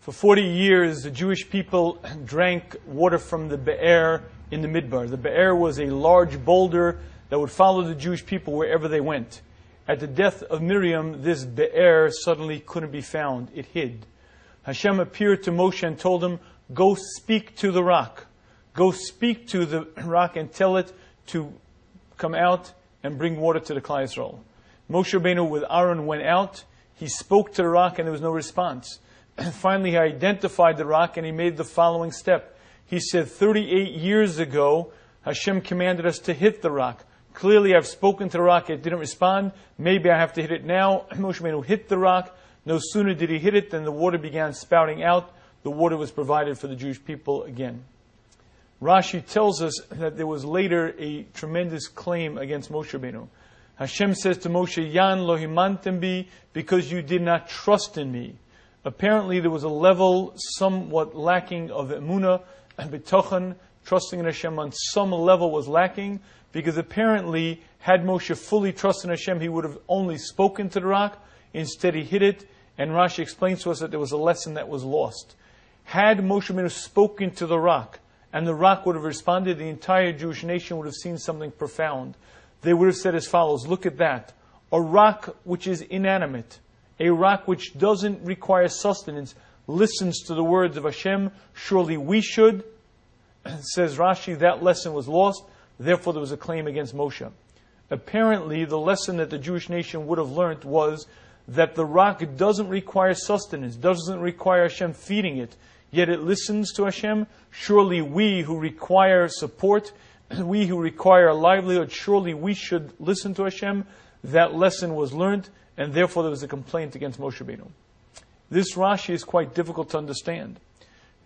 For 40 years, the Jewish people drank water from the Be'er in the Midbar. The Be'er was a large boulder that would follow the Jewish people wherever they went. At the death of Miriam, this Be'er suddenly couldn't be found. It hid. Hashem appeared to Moshe and told him, go speak to the rock. Go speak to the rock and tell it to come out and bring water to the Klal Yisrael. Moshe Rabbeinu with Aaron went out. He spoke to the rock and there was no response. Finally, he identified the rock and he made the following step. He said, 38 years ago, Hashem commanded us to hit the rock. Clearly, I've spoken to the rock. It didn't respond. Maybe I have to hit it now. Moshe Rabbeinu hit the rock. No sooner did he hit it than the water began spouting out. The water was provided for the Jewish people again. Rashi tells us that there was later a tremendous claim against Moshe Rabbeinu. Hashem says to Moshe, Yan lo himantem bi, because you did not trust in me. Apparently there was a level somewhat lacking of emunah and betochen, trusting in Hashem on some level was lacking, because apparently had Moshe fully trusted in Hashem, he would have only spoken to the rock. Instead he hit it, and Rashi explains to us that there was a lesson that was lost. Had Moshe Rabbeinu spoken to the rock, and the rock would have responded, the entire Jewish nation would have seen something profound. They would have said as follows, look at that. A rock which is inanimate, a rock which doesn't require sustenance, listens to the words of Hashem. Surely we should. Says Rashi, that lesson was lost. Therefore there was a claim against Moshe. Apparently the lesson that the Jewish nation would have learned was that the rock doesn't require sustenance, doesn't require Hashem feeding it, yet it listens to Hashem. Surely we who require support, we who require a livelihood, surely we should listen to Hashem. That lesson was learned, and therefore there was a complaint against Moshe Rabbeinu. This Rashi is quite difficult to understand,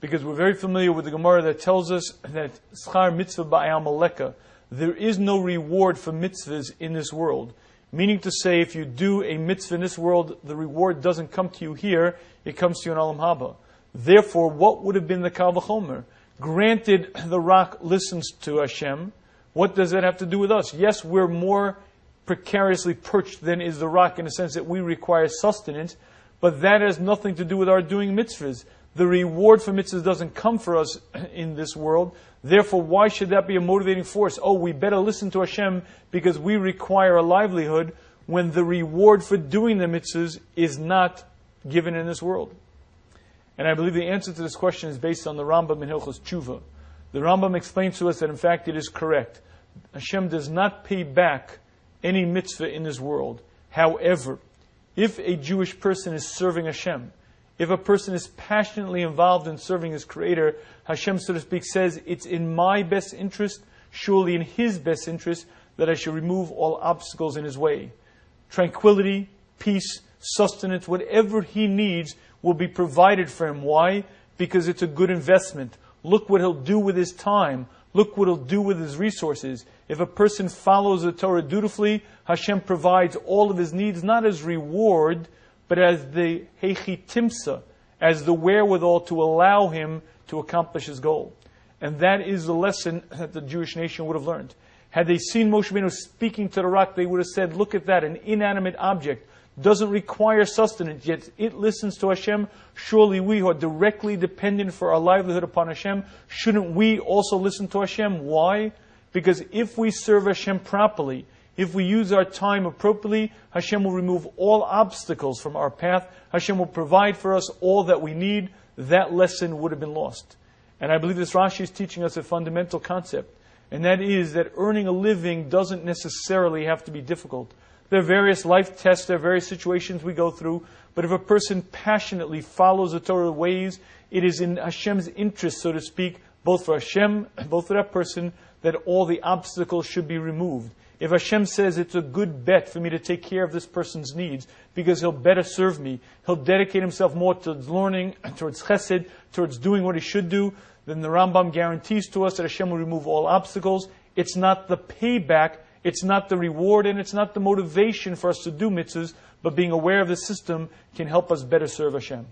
because we're very familiar with the Gemara that tells us that schar mitzvah ba'al maleka, there is no reward for mitzvahs in this world. Meaning to say, if you do a mitzvah in this world, the reward doesn't come to you here, it comes to you in Olam Haba. Therefore, what would have been the Kal V'chomer? Granted, the rock listens to Hashem. What does that have to do with us? Yes, we're more precariously perched than is the rock in the sense that we require sustenance, but that has nothing to do with our doing mitzvahs. The reward for mitzvahs doesn't come for us in this world. Therefore, why should that be a motivating force? Oh, we better listen to Hashem because we require a livelihood, when the reward for doing the mitzvahs is not given in this world. And I believe the answer to this question is based on the Rambam in Hilchos Tshuva. The Rambam explains to us that in fact it is correct. Hashem does not pay back any mitzvah in this world. However, if a Jewish person is serving Hashem, if a person is passionately involved in serving his Creator, Hashem, so to speak, says, it's in my best interest, surely in His best interest, that I should remove all obstacles in His way. Tranquility, peace, sustenance, whatever he needs will be provided for him. Why? Because it's a good investment. Look what he'll do with his time. Look what he'll do with his resources. If a person follows the Torah dutifully, Hashem provides all of his needs, not as reward, but as the heichi timsa, as the wherewithal to allow him to accomplish his goal. And that is the lesson that the Jewish nation would have learned. Had they seen Moshe Rabbeinu speaking to the rock, they would have said, look at that, an inanimate object, doesn't require sustenance, yet it listens to Hashem. Surely we who are directly dependent for our livelihood upon Hashem, shouldn't we also listen to Hashem? Why? Because if we serve Hashem properly, if we use our time appropriately, Hashem will remove all obstacles from our path. Hashem will provide for us all that we need. That lesson would have been lost. And I believe this Rashi is teaching us a fundamental concept. And that is that earning a living doesn't necessarily have to be difficult. There are various life tests, there are various situations we go through. But if a person passionately follows the Torah ways, it is in Hashem's interest, so to speak, both for Hashem, both for that person, that all the obstacles should be removed. If Hashem says it's a good bet for me to take care of this person's needs because he'll better serve me, he'll dedicate himself more towards learning, towards chesed, towards doing what he should do, then the Rambam guarantees to us that Hashem will remove all obstacles. It's not the payback, it's not the reward, and it's not the motivation for us to do mitzvahs, but being aware of the system can help us better serve Hashem.